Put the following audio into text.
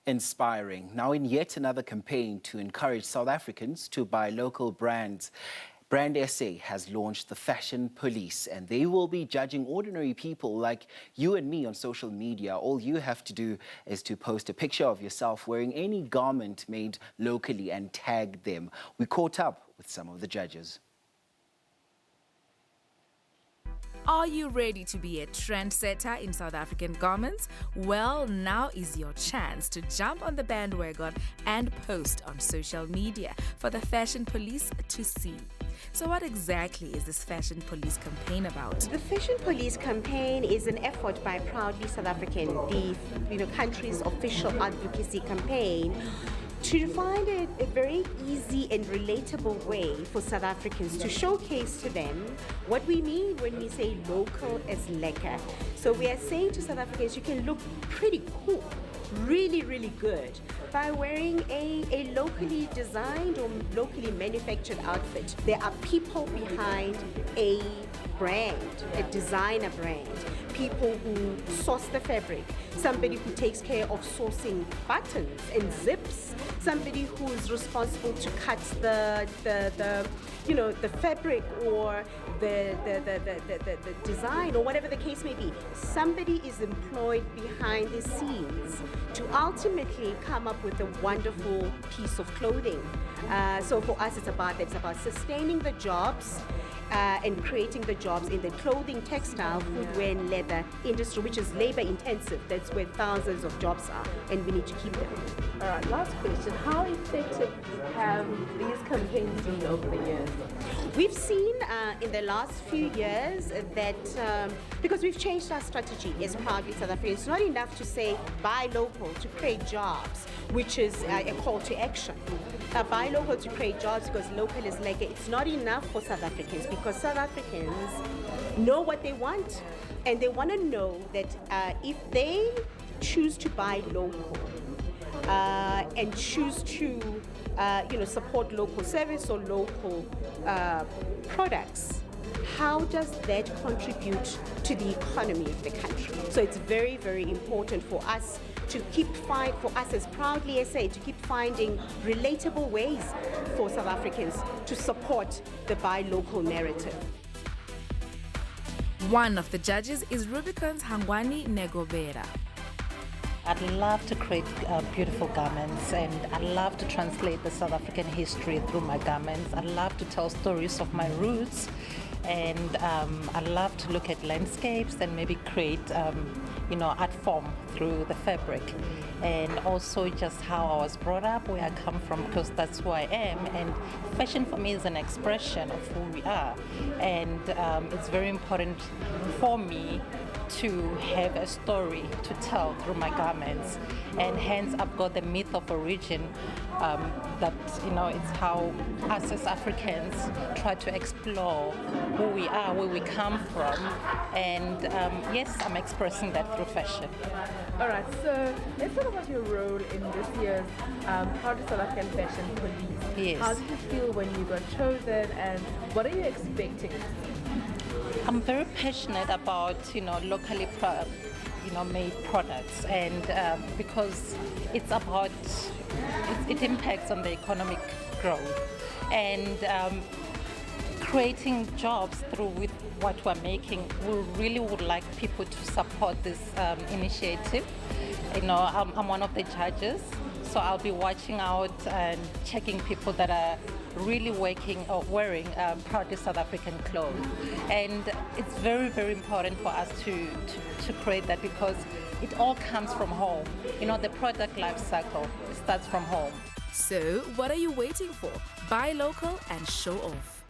Inspiring. Now, in yet another campaign to encourage South Africans to buy local brands, Brand SA has launched the Fashion Police, and they will be judging ordinary people like you and me on social media. All you have to do is to post a picture of yourself wearing any garment made locally and tag them. We caught up with some of the judges. Are you ready to be a trendsetter in South African garments? Well, now is your chance to jump on the bandwagon and post on social media for the Fashion Police to see. So what exactly is this Fashion Police campaign about? The Fashion Police campaign is an effort by Proudly South African, the country's official advocacy campaign, to find a very easy and relatable way for South Africans to showcase to them what we mean when we say local is lekker. So we are saying to South Africans, you can look pretty cool, really, really good by wearing a locally designed or locally manufactured outfit. There are people behind a brand, a designer brand, people who source the fabric, somebody who takes care of sourcing buttons and zips, somebody who is responsible to cut the fabric or the design or whatever the case may be. Somebody is employed behind the scenes to ultimately come up with a wonderful piece of clothing. So for us, it's about sustaining the jobs and creating the jobs in the clothing, textile, footwear and leather industry, which is labor intensive. That's where thousands of jobs are, and we need to keep them. All right, last question. How effective have these campaigns been over the years? We've seen in the last few years that because we've changed our strategy as Proudly South African, it's not enough to say buy local to create jobs, which is a call to action. Buy local to create jobs because local is like it's not enough for South Africans, because South Africans know what they want, and they want to know that if they choose to buy local and choose to support local service or local products, how does that contribute to the economy of the country? So it's very, very important for us to for us as Proudly SA, to keep finding relatable ways for South Africans to support the buy local narrative. One of the judges is Rubicon's Hangwani Negobera. I'd love to create beautiful garments, and I love to translate the South African history through my garments. I love to tell stories of my roots, and I love to look at landscapes and maybe create art form through the fabric, and also just how I was brought up, where I come from, because that's who I am. And fashion for me is an expression of who we are, and it's very important for me to have a story to tell through my garments, and hence I've got the myth of origin, that it's how us as Africans try to explore who we are, where we come from, and yes, I'm expressing that through fashion. All right, so let's talk about your role in this year's Proudly South African Fashion Police. Yes. How did you feel when you got chosen, and what are you expecting? I'm very passionate about locally made products, and because it's about it impacts on the economic growth, and creating jobs through with what we're making. We really would like people to support this initiative. I'm one of the judges, so I'll be watching out and checking people that are really working or wearing Proudly South African clothes. And it's very, very important for us to create that, because it all comes from home. The product life cycle starts from home. So what are you waiting for? Buy local and show off.